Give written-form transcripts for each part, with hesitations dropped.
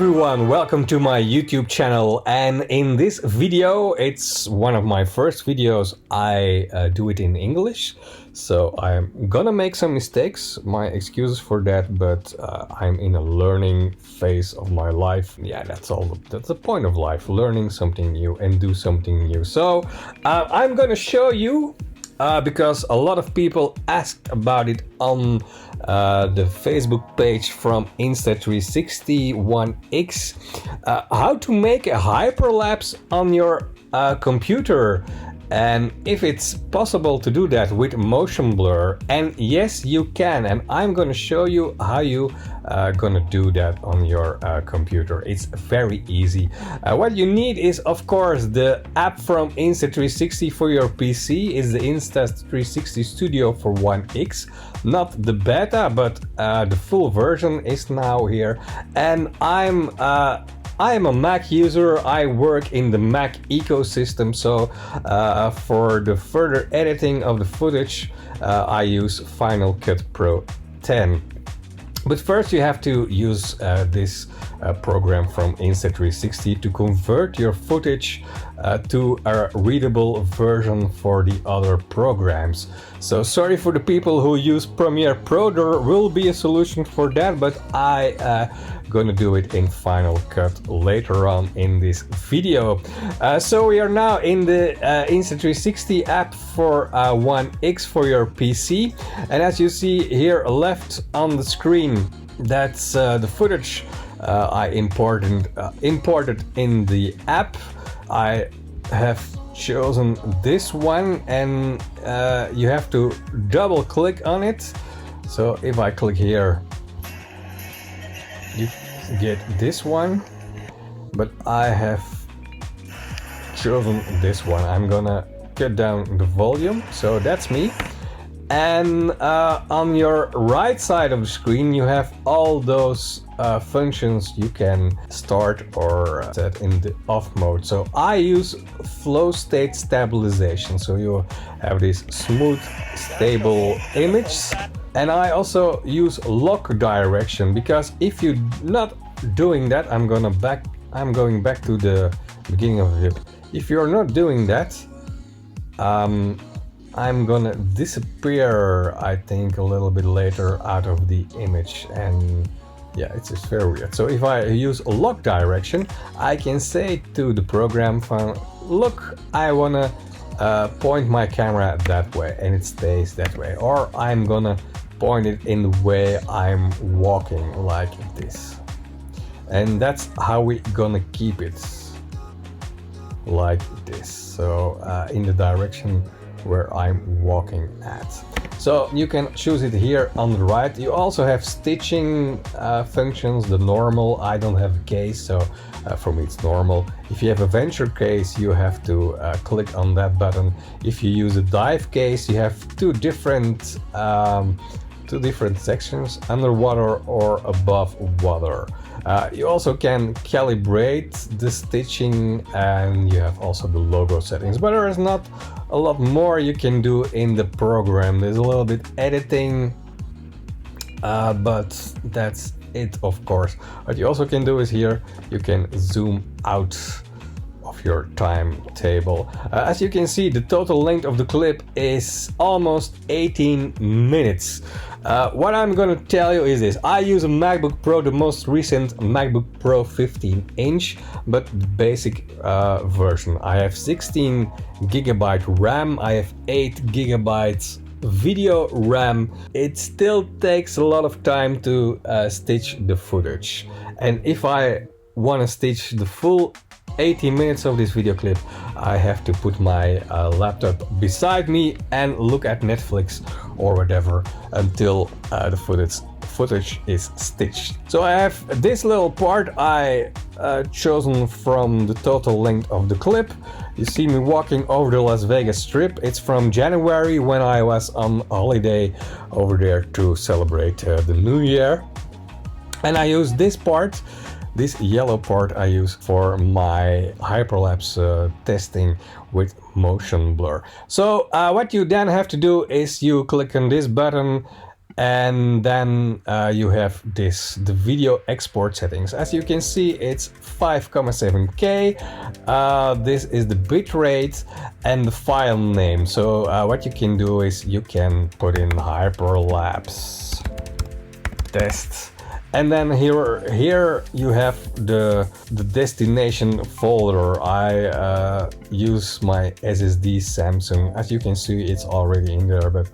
everyone, welcome to my YouTube channel, and in this video, it's one of my first videos. I do it in English, so I'm gonna make some mistakes, my excuses for that, but I'm in a learning phase of my life. Yeah, that's the point of life, learning something new and do something new. So I'm gonna show you because a lot of people asked about it on the Facebook page from Insta360 1X, how to make a hyperlapse on your computer, and if it's possible to do that with motion blur. And yes, you can, and I'm gonna show you how you gonna do that on your computer. It's very easy. What you need is, of course, the app from Insta360 for your PC. It's the Insta360 Studio for 1X, not the beta, but the full version is now here. And I'm a Mac user. I work in the Mac ecosystem, so for the further editing of the footage, I use Final Cut Pro 10. But first you have to use this program from Insta360 to convert your footage to a readable version for the other programs. So sorry for the people who use Premiere Pro, there will be a solution for that, but I gonna do it in Final Cut later on in this video. So we are now in the Insta360 app for 1X for your PC, and as you see here left on the screen, that's the footage I imported in the app. I have chosen this one, and you have to double click on it. So if I click here, you get this one, but I have chosen this one. I'm gonna cut down the volume, so that's me. And on your right side of the screen you have all those functions you can start or set in the off mode. So I use flow state stabilization, so you have this smooth stable image. And I also use lock direction, because if you're not doing that, I'm going back to the beginning of it. If you're not doing that, I'm gonna disappear, I think, a little bit later out of the image, and yeah, it's just very weird. So if I use lock direction, I can say to the program, look, I wanna point my camera that way, and it stays that way, or I'm gonna point it in the way I'm walking, like this. And that's how we gonna keep it, like this. So in the direction where I'm walking at. So you can choose it here on the right. You also have stitching functions, the normal. I don't have a case, so for me it's normal. If you have a venture case, you have to click on that button. If you use a dive case, you have two different sections, underwater or above water. You also can calibrate the stitching, and you have also the logo settings, but there is not a lot more you can do in the program. There's a little bit editing, but that's it, of course. What you also can do is here you can zoom out of your timetable. As you can see, the total length of the clip is almost 18 minutes. What I'm gonna tell you is this: I use a MacBook Pro, the most recent MacBook Pro 15-inch, but the basic version. I have 16 gigabyte RAM, I have 8 gigabytes video RAM. It still takes a lot of time to stitch the footage, and if I want to stitch the full 80 minutes of this video clip, I have to put my laptop beside me and look at Netflix or whatever until the footage is stitched. So I have this little part I chosen from the total length of the clip. You see me walking over the Las Vegas Strip. It's from January, when I was on holiday over there to celebrate the New Year. And I use this part. This yellow part I use for my hyperlapse testing with motion blur. So what you then have to do is you click on this button And then you have the video export settings. As you can see, it's 5,7K. This is the bitrate and the file name. So what you can do is you can put in Hyperlapse test. And then here you have the destination folder. I use my SSD Samsung. As you can see, it's already in there, but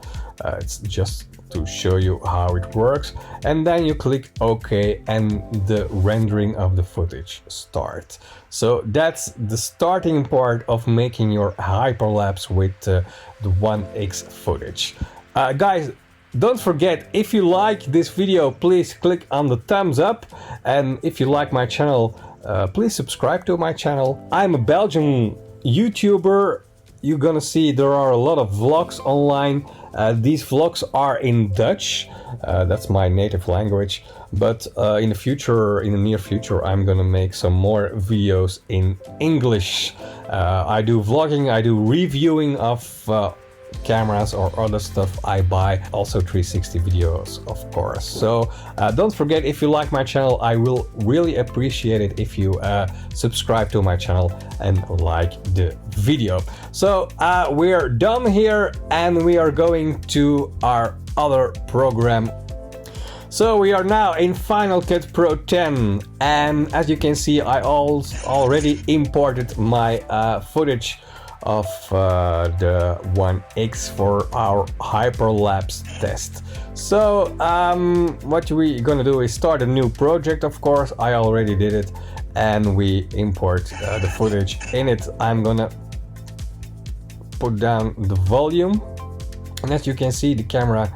it's just to show you how it works. And then you click OK and the rendering of the footage starts. So that's the starting part of making your hyperlapse with the 1x footage. Guys, don't forget, if you like this video, please click on the thumbs up. And if you like my channel, please subscribe to my channel. I'm a Belgian YouTuber. You're gonna see there are a lot of vlogs online. These vlogs are in Dutch. That's my native language. But in the near future, I'm gonna make some more videos in English. I do vlogging, I do reviewing of cameras or other stuff I buy, also 360 videos, of course. So don't forget, if you like my channel, I will really appreciate it if you subscribe to my channel and like the video. So we're done here and we are going to our other program. So we are now in Final Cut Pro 10, and as you can see, I already imported my footage of the 1x for our hyperlapse test. So what we're gonna do is start a new project. Of course, I already did it, and we import the footage. In it, I'm gonna put down the volume, and as you can see, the camera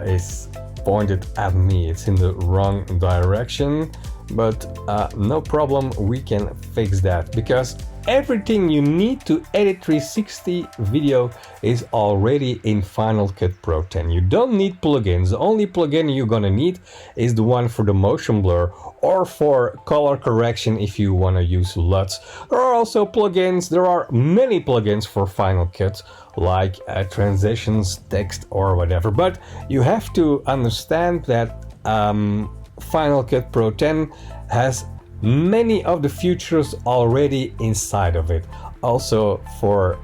is pointed at me. It's in the wrong direction, but no problem, we can fix that, because everything you need to edit 360 video is already in Final Cut Pro 10. You don't need plugins. The only plugin you're gonna need is the one for the motion blur or for color correction if you want to use LUTs. There are also plugins. There are many plugins for Final Cut, like transitions, text, or whatever. But you have to understand that Final Cut Pro 10 has many of the features already inside of it, also for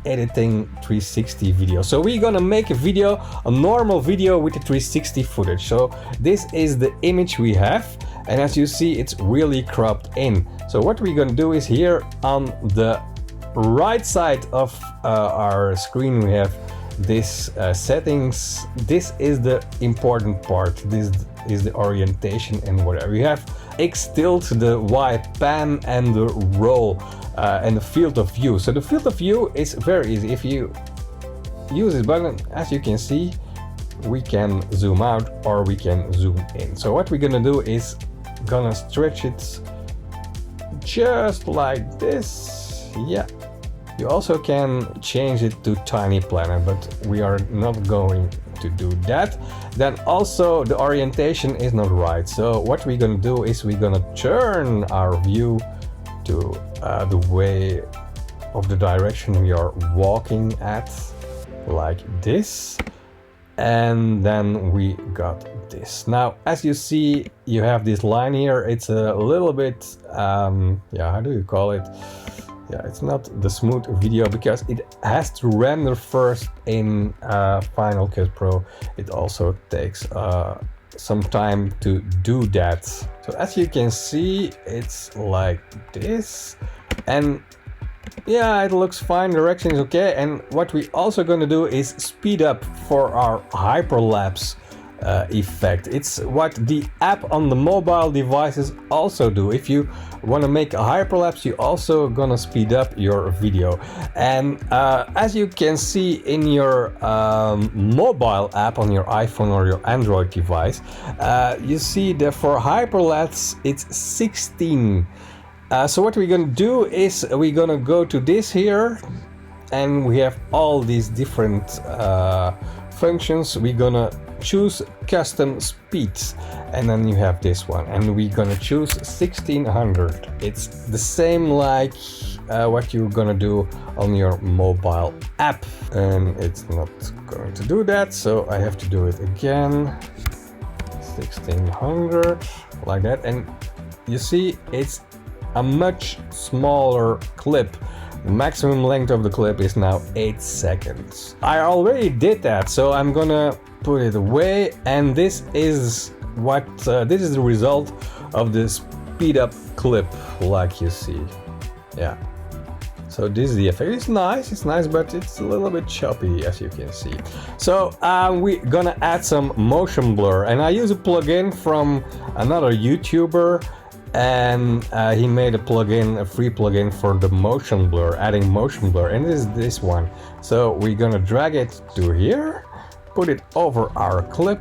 editing 360 video. So we're gonna make a normal video with the 360 footage. So this is the image we have, and as you see, it's really cropped in. So what we're gonna do is, here on the right side of our screen, we have this settings. This is the important part. This is the orientation and whatever. We have X tilt, the Y pan, and the roll, and the field of view. So the field of view is very easy. If you use this button, as you can see, we can zoom out or we can zoom in. So what we're gonna do is gonna stretch it just like this. Yeah. You also can change it to tiny planner, but we are not going to do that. Then also the orientation is not right. So what we're gonna do is we're gonna turn our view to the way of the direction we are walking at, like this. And then we got this. Now, as you see, you have this line here. It's a little bit, yeah, how do you call it? Yeah, it's not the smooth video because it has to render first in Final Cut Pro. It also takes some time to do that. So as you can see, it's like this, and yeah, it looks fine, direction is okay. And what we also gonna do is speed up for our hyperlapse effect. It's what the app on the mobile devices also do. If you want to make a hyperlapse, you also gonna speed up your video. And as you can see in your mobile app on your iPhone or your Android device, you see that for hyperlapse it's 16. So what we're gonna do is we're gonna go to this here, and we have all these different functions, we're gonna choose custom speeds, and then you have this one, and we're gonna choose 1600. It's the same like what you're gonna do on your mobile app, and it's not going to do that, so I have to do it again. 1600 like that, and you see it's a much smaller clip. The maximum length of the clip is now 8 seconds. I already did that, so I'm gonna put it away, and this is what this is the result of the speed up clip, like you see. Yeah. So this is the effect. It's nice, but it's a little bit choppy, as you can see. So we're gonna add some motion blur, and I use a plugin from another YouTuber, and he made a free plugin for the motion blur, adding motion blur, and this is this one. So we're gonna drag it to here, put it over our clip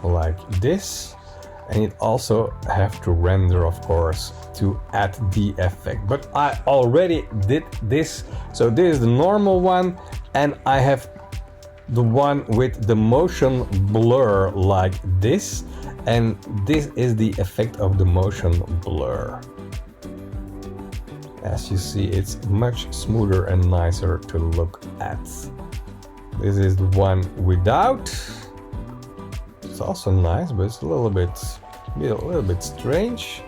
like this, and it also have to render, of course, to add the effect. But I already did this, so this is the normal one, and I have the one with the motion blur like this, and this is the effect of the motion blur. As you see, it's much smoother and nicer to look at. This is the one without. It's also nice, but it's a little bit strange.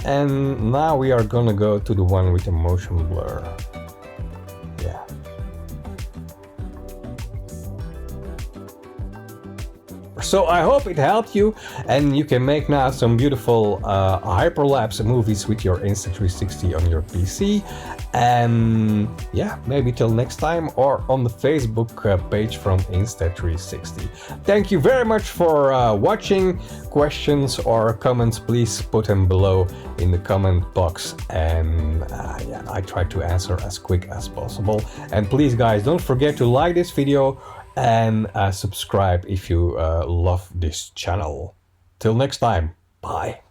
And now we are gonna go to the one with the motion blur. Yeah. So I hope it helped you, and you can make now some beautiful hyperlapse movies with your Insta360 on your PC. And yeah, maybe till next time, or on the Facebook page from Insta360. Thank you very much for watching. Questions or comments, please put them below in the comment box, and yeah, I try to answer as quick as possible. And please guys, don't forget to like this video and subscribe if you love this channel. Till next time, bye.